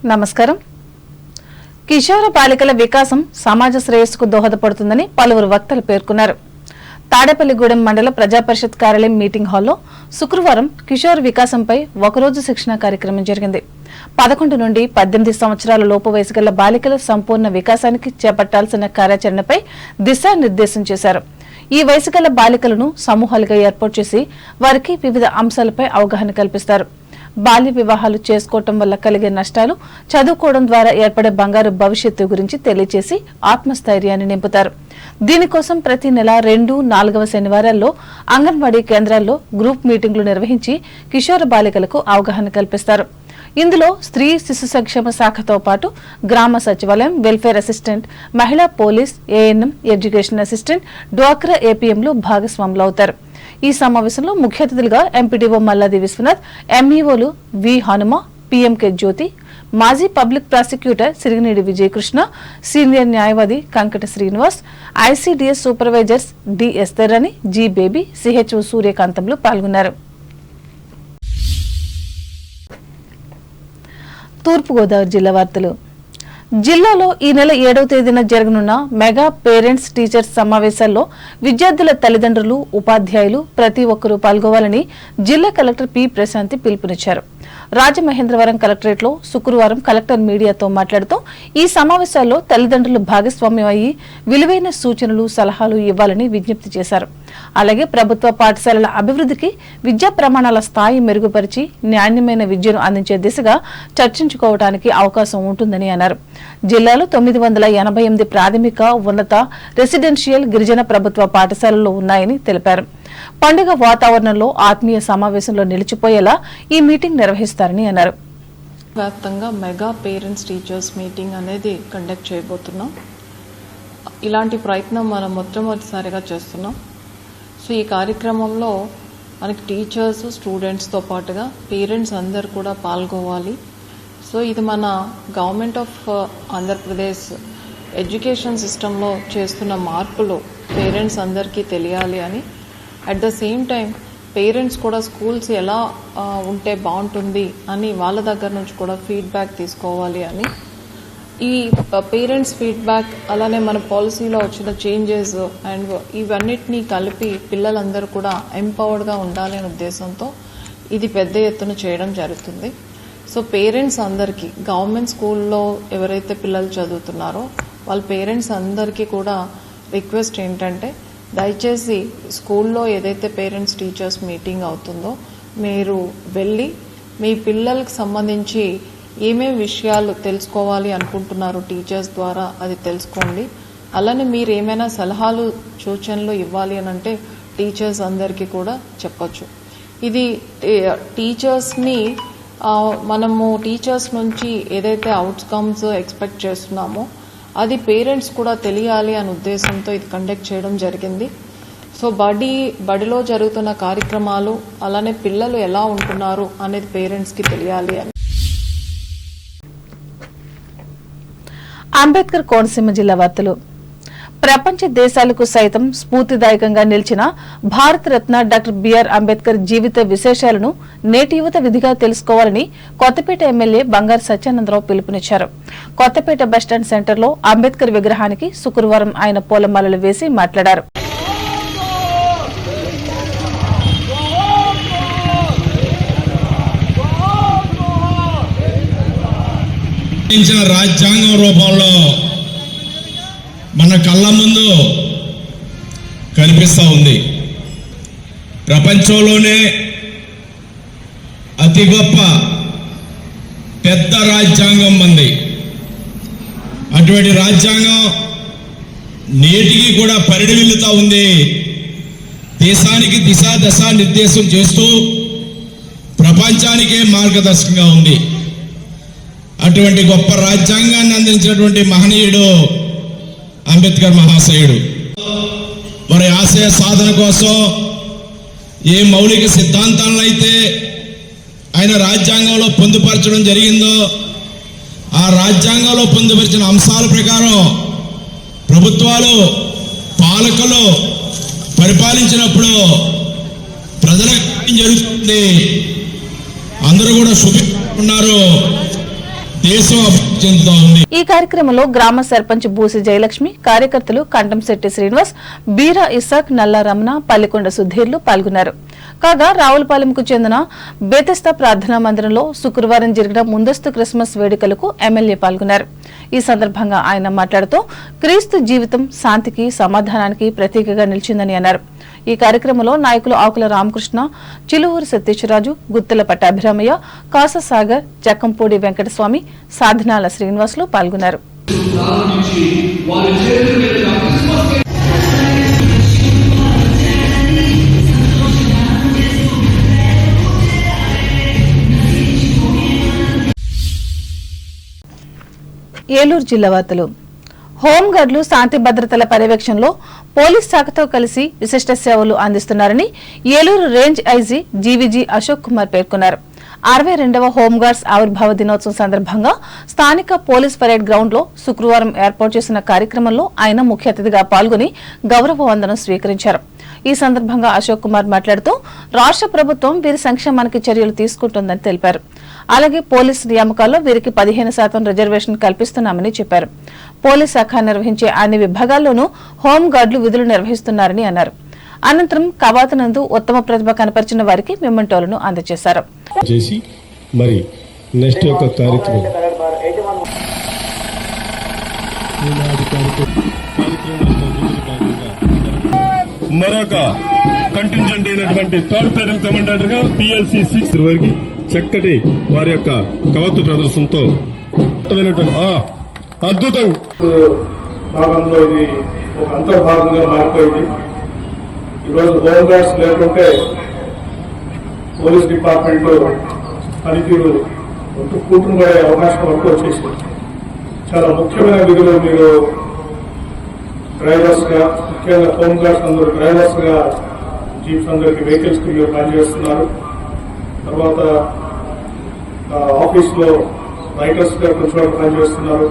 నమస్కారం. కిషోర బాలికల వికాసం సమాజ శ్రేయస్సుకు దోహదపడుతుందని పలువురు వక్తలు పేర్కొన్నారు. తాడేపల్లిగూడెం మండల ప్రజాపరిషత్ కార్యాలయం మీటింగ్ హాల్లో శుక్రవారం కిషోర వికాసంపై ఒకరోజు శిక్షణ కార్యక్రమం జరిగింది. 11 నుండి 18 సంవత్సరాల లోపు వయసు గల బాలికల సంపూర్ణ వికాసానికి చేపట్టాల్సిన కార్యాచరణపై దిశానిర్దేశం చేశారు. ఈ వయసు గల బాలికలను సమూహాలుగా ఏర్పాటు చేసి వారికి వివిధ అంశాలపై అవగాహన కల్పిస్తారు. బాల్య వివాహాలు చేసుకోవటం వల్ల కలిగే నష్టాలు, చదువుకోవడం ద్వారా ఏర్పడే బంగారు భవిష్యత్తు గురించి తెలియజేసి ఆత్మస్థైర్యాన్ని నింపుతారు. దీనికోసం ప్రతి నెల 2, 4వ శనివారాల్లో అంగన్వాడీ కేంద్రాల్లో గ్రూప్ మీటింగ్లు నిర్వహించి కిషోర బాలికలకు అవగాహన కల్పిస్తారు. ఇందులో స్త్రీ శిశు సంక్షేమ శాఖతో పాటు గ్రామ సచివాలయం, వెల్ఫేర్ అసిస్టెంట్, మహిళా పోలీస్, ఏఎన్ఎం, ఎడ్యుకేషన్ అసిస్టెంట్, డ్వాక్రా ఏపీఎంలు భాగస్వాములు అవుతారు. ఈ సమావేశంలో ముఖ్య అతిథులుగా ఎంపీడీఓ మల్లాది విశ్వనాథ్, ఎంఈఓలు వి హనుమ, పీఎంకే జ్యోతి, మాజీ public prosecutor Siriginedi Vijayakrishna, senior న్యాయవాది Kankata Srinivas, ICDS supervisors D Esther అని, జి బేబీ, సిహెచ్ఓ సూర్యకాంతంలు పాల్గొన్నారు. తూర్పుగోదావరి జిల్లా వార్తలు. జిల్లాలో ఈ నెల 7వ తేదీన జరగనున్న మెగా పేరెంట్స్ టీచర్స్ సమావేశాల్లో విద్యార్థుల తల్లిదండ్రులు, ఉపాధ్యాయులు ప్రతి ఒక్కరూ పాల్గొవాలని జిల్లా కలెక్టర్ పి ప్రశాంతి పిలుపునిచ్చారు. రాజమహేంద్రవరం కలెక్టరేట్లో శుక్రవారం కలెక్టర్ మీడియాతో మాట్లాడుతూ ఈ సమావేశాల్లో తల్లిదండ్రులు భాగస్వామ్యం అయ్యి విలువైన సూచనలు, సలహాలు ఇవ్వాలని విజ్ఞప్తి చేశారు. అలాగే ప్రభుత్వ పాఠశాలల అభివృద్ధికి, విద్యా ప్రమాణాల స్థాయి మెరుగుపరిచి నాణ్యమైన విద్యను అందించే దిశగా చర్చించుకోవడానికి అవకాశం ఉంటుందని అన్నారు. జిల్లాలో 988 ప్రాథమిక, ఉన్నత, రెసిడెన్షియల్, గిరిజన ప్రభుత్వ పాఠశాలలు ఉన్నాయని తెలిపారు. పండుగ వాతావరణంలో ఆత్మీయ సమావేశంలో నిలిచిపోయేలా ఈ మీటింగ్ నిర్వహిస్తారని అన్నారు. వ్యాప్తంగా మెగా పేరెంట్స్ టీచర్స్ మీటింగ్ అనేది కండక్ట్ చేయబోతున్నాం. ఇలాంటి ప్రయత్నం మనం మొట్టమొదటిసారిగా చేస్తున్నాం. సో ఈ కార్యక్రమంలో మనకి టీచర్స్, స్టూడెంట్స్తో పాటుగా పేరెంట్స్ అందరు కూడా పాల్గొవాలి. సో ఇది మన గవర్నమెంట్ ఆఫ్ ఆంధ్రప్రదేశ్ ఎడ్యుకేషన్ సిస్టంలో చేస్తున్న మార్పులు పేరెంట్స్ అందరికీ తెలియాలి అని, at the same time parents కూడా స్కూల్స్ ఎలా ఉంటే బాగుంటుంది అని వాళ్ళ దగ్గర నుంచి కూడా ఫీడ్బ్యాక్ తీసుకోవాలి అని, ఈ పేరెంట్స్ ఫీడ్బ్యాక్ అలానే మన పాలసీలో వచ్చిన చేంజెస్ అండ్ ఇవన్నిటినీ కలిపి పిల్లలందరూ కూడా ఎంపవర్డ్గా ఉండాలి అనే ఉద్దేశంతో ఇది పెద్ద ఎత్తున చేయడం జరుగుతుంది. సో పేరెంట్స్ అందరికీ, గవర్నమెంట్ స్కూల్లో ఎవరైతే పిల్లలు చదువుతున్నారో వాళ్ళ పేరెంట్స్ అందరికీ కూడా రిక్వెస్ట్ ఏంటంటే, దయచేసి స్కూల్లో ఏదైతే పేరెంట్స్ టీచర్స్ మీటింగ్ అవుతుందో మీరు వెళ్ళి మీ పిల్లలకు సంబంధించి ఏమేమి విషయాలు తెలుసుకోవాలి అనుకుంటున్నారు టీచర్స్ ద్వారా అది తెలుసుకోండి. అలానే మీరు ఏమైనా సలహాలు, సూచనలు ఇవ్వాలి అని అంటే టీచర్స్ అందరికీ కూడా చెప్పొచ్చు. ఇది టీచర్స్ని మనము టీచర్స్ నుంచి ఏదైతే అవుట్కమ్స్ ఎక్స్పెక్ట్ చేస్తున్నామో అది పేరెంట్స్ కూడా తెలియాలి అనే ఉద్దేశంతో ఇది కండక్ట్ చేయడం జరిగింది. సో బడిలో జరుగుతున్న కార్యక్రమాలు అలానే పిల్లలు ఎలా ఉంటున్నారు అనేది పేరెంట్స్కి తెలియాలి అని. అంబేద్కర్ కోనసీమ జిల్లా వార్తలు. ప్రపంచ దేశాలకు సైతం స్ఫూర్తిదాయకంగా నిలిచిన భారతరత్న డాక్టర్ బిఆర్ అంబేద్కర్ జీవిత విశేషాలను నేటి యువత విధిగా తెలుసుకోవాలని కొత్తపేట ఎమ్మెల్యే బంగారు సత్యానందరావు పిలుపునిచ్చారు. కొత్తపేట బస్టాండ్ సెంటర్లో అంబేద్కర్ విగ్రహానికి శుక్రవారం ఆయన పూలమాలలు వేసి మాట్లాడారు. రాజ్యాంగం రూపంలో మన కళ్ళ ముందు కనిపిస్తూ ఉంది. ప్రపంచంలోనే అతి గొప్ప పెద్ద రాజ్యాంగం మంది. అటువంటి రాజ్యాంగం నేటికి కూడా పరిడివిల్లుతూ ఉంది. దేశానికి దశా నిర్దేశం చేస్తూ ప్రపంచానికే మార్గదర్శకంగా ఉంది. అటువంటి గొప్ప రాజ్యాంగాన్ని అందించినటువంటి మహనీయుడు అంబేద్కర్ మహాశయుడు. వారి ఆశయ సాధన కోసం ఏ మౌలిక సిద్ధాంతాలను అయితే ఆయన రాజ్యాంగంలో పొందుపరచడం జరిగిందో ఆ రాజ్యాంగంలో పొందుపరిచిన అంశాల ప్రకారం ప్రభుత్వాలు, పాలకులు పరిపాలించినప్పుడు ప్రజలకు జరుగుతుంది. అందరూ కూడా శుభిస్తున్నారు. దేశం అభివృద్ధి చెందుతా ఉంది. ఈ కార్యక్రమంలో గ్రామ సర్పంచ్ బూసి జయలక్ష్మి, కార్యకర్తలు కంటంశెట్టి శ్రీనివాస్, బీరా ఇసాక్, నల్లా రమణ, పల్లికొండ సుధీర్లు పాల్గొన్నారు. కాగా రావులపాలెంకు చెందిన బేతెస్తా ప్రార్థనా మందిరంలో శుక్రవారం జరిగిన ముందస్తు క్రిస్మస్ వేడుకలకు ఎమ్మెల్యే పాల్గొన్నారు. ఈ సందర్భంగా ఆయన మాట్లాడుతూ క్రీస్తు జీవితం శాంతికి, సమాధానానికి ప్రతీకగా నిలిచిందని అన్నారు. ఈ కార్యక్రమంలో నాయకులు ఆకుల రామకృష్ణ, చిలువూరు సతీశ్వరరాజు, గుత్తల పట్టాభిరామయ్య, కాససాగర్, జక్కంపూడి వెంకటస్వామి, సాధనాల శ్రీనివాసులు పాల్గొన్నారు. ఏలూరు జిల్లా వార్తలు. హోంగార్డులు శాంతి భద్రతల పర్యవేక్షణలో పోలీస్ శాఖతో కలిసి విశిష్ట సేవలు అందిస్తున్నారని Eluru range IG GVG Ashok Kumar పేర్కొన్నారు. 62వ హోంగార్డ్స్ ఆవిర్భావ దినోత్సవం సందర్భంగా స్థానిక పోలీస్ పరేడ్ గ్రౌండ్ లో శుక్రవారం ఏర్పాటు చేసిన కార్యక్రమంలో ఆయన ముఖ్య అతిథిగా పాల్గొని గౌరవ వందనం స్వీకరించారు. ఈ సందర్భంగా అశోక్ కుమార్ మాట్లాడుతూ రాష్ట్ర ప్రభుత్వం వీరి సంక్షేమానికి చర్యలు తీసుకుంటోందని తెలిపారు. అలాగే పోలీసు నియామకాల్లో వీరికి 15% రిజర్వేషన్ కల్పిస్తున్నామని చెప్పారు. పోలీస్ శాఖ నిర్వహించే అన్ని విభాగాల్లోనూ హోంగార్డులు విధులు నిర్వహిస్తున్నారని అన్నారు. అనంతరం కవాతునందు ఉత్తమ ప్రతిభ కనపరిచిన వారికి మెమెంటోలను అందజేశారు. మరొక కంటింజెంట్ అయినటువంటి థర్డ్ ప్లేటెంట్ కమాండర్ గా PLC 6 వరకు చక్కటి వారి యొక్క కవాతు ప్రదర్శనతో అద్భుతం భాగంలో ఇది ఒక అంతర్భాగంగా మారిపోయింది. ఈరోజు హోంగార్డ్స్ లేకుంటే పోలీస్ డిపార్ట్మెంట్ పనితీరు కూర్చుండే అవకాశం వరకు వచ్చేసింది. చాలా ముఖ్యమైన విధులు మీరు డ్రైవర్స్ గా, ముఖ్యంగా హోంగార్డ్స్ అందరూ డ్రైవర్స్ గా జీప్స్ అందరికి వెహికల్స్ కి మీరు పనిచేస్తున్నారు. తర్వాత ఆఫీస్ లో రైటర్స్ గా కొంచెం పనిచేస్తున్నారు.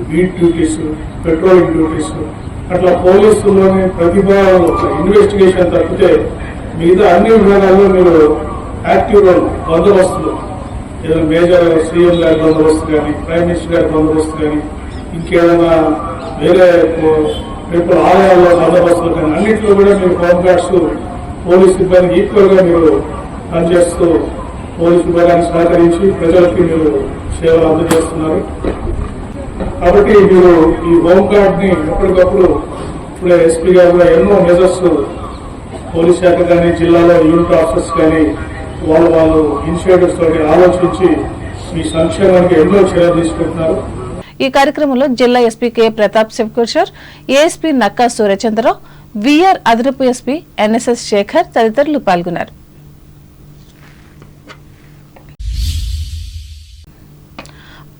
బీట్ డ్యూటీస్, పెట్రోలింగ్ డ్యూటీస్, అట్లా పోలీసులోని ప్రతిభ ఇన్వెస్టిగేషన్ తప్పితే మిగతా అన్ని విభాగాల్లో మీరు యాక్టివ్ రోల్, బందోబస్తులు, ఏదైనా మేజర్ సీఎం గారి బందోబస్తు కానీ, ప్రైమ్ మినిస్టర్ గారి బందోబస్తు కానీ, ఇంకేదైనా వేరే రేపు ఆలయాల్లో బందోబస్తులు కానీ అన్నింటిలో కూడా మీరు హోంగార్డ్స్ పోలీస్ సిబ్బంది ఈక్వల్ గా మీరు పనిచేస్తూ పోలీసు విభాగాన్ని సహకరించి ప్రజలకి మీరు సేవలు అందజేస్తున్నారు. కాబట్టి మీరు ఈ హోంగార్డ్ ని ఎప్పటికప్పుడు ఇప్పుడే ఎస్పీ గారు ఎన్నో మెజర్స్ పోలీస్ శాఖ కానీ, జిల్లాలో యూనిట్ ఆఫీసర్స్ కానీ వాళ్ళు ఇనిషియేటివ్స్ తోటి ఆలోచించి మీ సంక్షేమానికి ఎన్నో చర్యలు తీసుకుంటున్నారు. ఈ కార్యక్రమంలో జిల్లా SP K Pratap Shivakishore, ASP Nakka Suryachandrarao, VR అదనపు ఎస్పీ ఎన్ఎస్ఎస్ శేఖర్ తదితరులు పాల్గొన్నారు.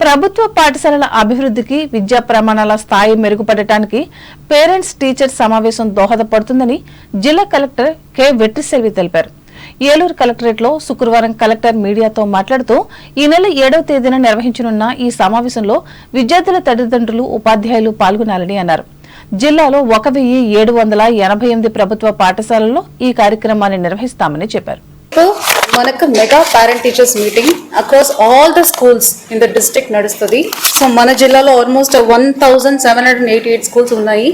ప్రభుత్వ పాఠశాలల అభివృద్ధికి, విద్యా ప్రమాణాల స్థాయి మెరుగుపడటానికి పేరెంట్స్ టీచర్స్ సమావేశం దోహదపడుతుందని జిల్లా కలెక్టర్ కె వెట్రిసెల్వి తెలిపారు. ఏలూరు కలెక్టరేట్ లో శుక్రవారం కలెక్టర్ మీడియాతో మాట్లాడుతూ ఈ నెల 7వ తేదీన నిర్వహించనున్న ఈ సమావేశంలో విద్యార్థుల తల్లిదండ్రులు, ఉపాధ్యాయులు పాల్గొనాలని అన్నారు. జిల్లాలో 1788 ప్రభుత్వ పాఠశాలల్లో ఈ కార్యక్రమాన్ని నిర్వహిస్తామని చెప్పారు. మనకు mega parent teachers meeting across all the schools in the district నడుస్తుంది. సో మన జిల్లాలో ఆల్మోస్ట్ 1788 స్కూల్స్ ఉన్నాయి.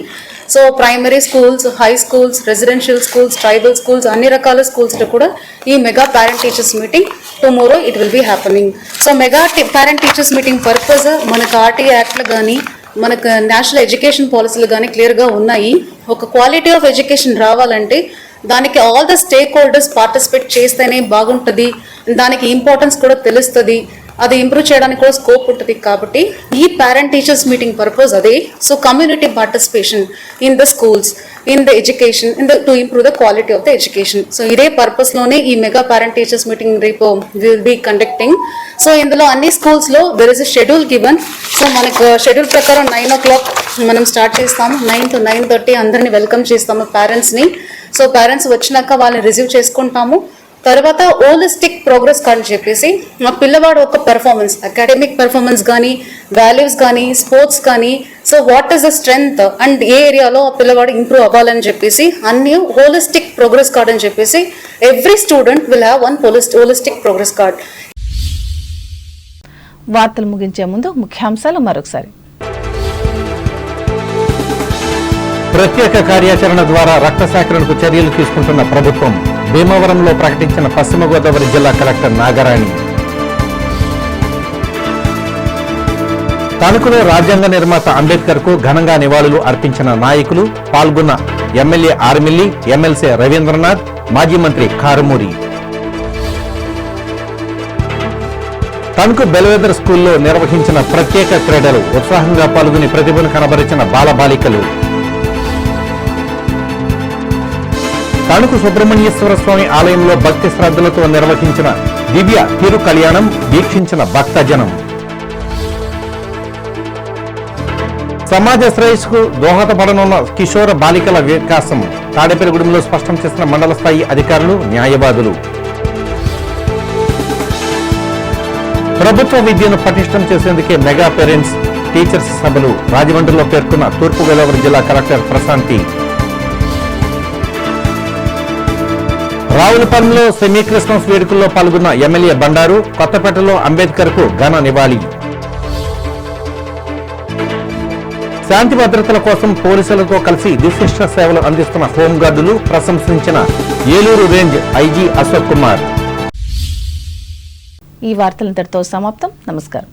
So primary schools, high schools, residential schools, tribal schools, అన్ని రకాల స్కూల్స్ లో కూడా ఈ mega parent teachers meeting tomorrow it will be happening. So mega parent teachers meeting purpose మనకు ఆర్టీఐ యాక్ట్లు కానీ, మనకు నేషనల్ ఎడ్యుకేషన్ పాలసీలు కానీ క్లియర్గా ఉన్నాయి. ఒక క్వాలిటీ ఆఫ్ ఎడ్యుకేషన్ రావాలంటే దానికి all the stake holders participate చేస్తేనే బాగుంటుంది. దానికి ఇంపార్టెన్స్ కూడా తెలుస్తుంది. అది ఇంప్రూవ్ చేయడానికి కూడా స్కోప్ ఉంటుంది. కాబట్టి ఈ పేరెంట్ టీచర్స్ మీటింగ్ పర్పస్ అదే. So community participation in the schools, in the education, to improve the quality of the education. So ఇదే పర్పస్ లోనే ఈ మెగా పేరెంట్ టీచర్స్ మీటింగ్ రేపు విల్ బి కండక్టింగ్. సో ఇందులో అన్ని స్కూల్స్ లో there is a schedule given. So మనకు schedule ప్రకారం 9 o'clock మనం స్టార్ట్ చేస్తాము. 9 to 9:30 అందరినీ వెల్కమ్ చేస్తాము పేరెంట్స్ ని. సో పేరెంట్స్ వచ్చినాక వాళ్ళని రిసీవ్ చేసుకుంటాము. తర్వాత హోలిస్టిక్ ప్రోగ్రెస్ కార్డ్ చెప్పేసి మా పిల్లవాడు ఒక పెర్ఫార్మెన్స్, అకాడమిక్ పెర్ఫార్మెన్స్ కానీ, వాల్యూస్ కానీ, స్పోర్ట్స్ కానీ, so what is the strength and ఏ ఏరియాలో ఆ పిల్లవాడు ఇంప్రూవ్ అవ్వాలని చెప్పేసి అన్ని హోలిస్టిక్ ప్రోగ్రెస్ కార్డ్ అని చెప్పేసి every student will have one holistic progress card. వార్తలు ముగించే ముందు ముఖ్యాంశాలు మరొకసారి. ప్రత్యేక కార్యాచరణ ద్వారా రక్త సేకరణకు చర్యలు తీసుకుంటున్న ప్రభుత్వం. భీమవరంలో ప్రకటించిన పశ్చిమ గోదావరి జిల్లా కలెక్టర్ నాగరాణి. తణుకులో రాజ్యాంగ నిర్మాత అంబేద్కర్ కు ఘనంగా నివాళులు అర్పించిన నాయకులు. పాల్గొన్న ఎమ్మెల్యే ఆర్మిల్లి, ఎమ్మెల్సీ రవీంద్రనాథ్, మాజీ మంత్రి కారుమూరి. తణుకు బెల్వెదర్ స్కూల్లో నిర్వహించిన ప్రత్యేక క్రీడలు. ఉత్సాహంగా పాల్గొని ప్రతిభను కనబరిచిన బాలబాలికలు. తణుకు సుబ్రహ్మణ్యేశ్వర స్వామి ఆలయంలో భక్తి శ్రద్ధలతో నిర్వహించిన దివ్య తిరు కళ్యాణం వీక్షించిన భక్తజనం. సమాజ శ్రేయస్సుకు దోహదపడనున్న కిషోర బాలికల వికాసం. తాడేపల్లిగూడెంలో స్పష్టం చేసిన మండల స్థాయి అధికారులు, న్యాయవాదులు. ప్రభుత్వ విద్యను పటిష్టం చేసేందుకే మెగా పేరెంట్స్ టీచర్స్ సభలు. రాజమండ్రిలో పేర్కొన్న తూర్పుగోదావరి జిల్లా కలెక్టర్ ప్రశాంతి. రావులపల్లిలో సెమీ క్రిస్మస్ వేడుకల్లో పాల్గొన్న ఎమ్మెల్యే బండారు. కొత్తపేటలో అంబేద్కర్ కు ఘన నివాళి. శాంతి భద్రతల కోసం పోలీసులతో కలిసి విశిష్ట సేవలు అందిస్తున్న హోంగార్డులు. ప్రశంసించిన ఏలూరు రేంజ్ ఐజీ అశోక్ కుమార్. ఈ వార్తలంతటితో సమాప్తం. నమస్కారం.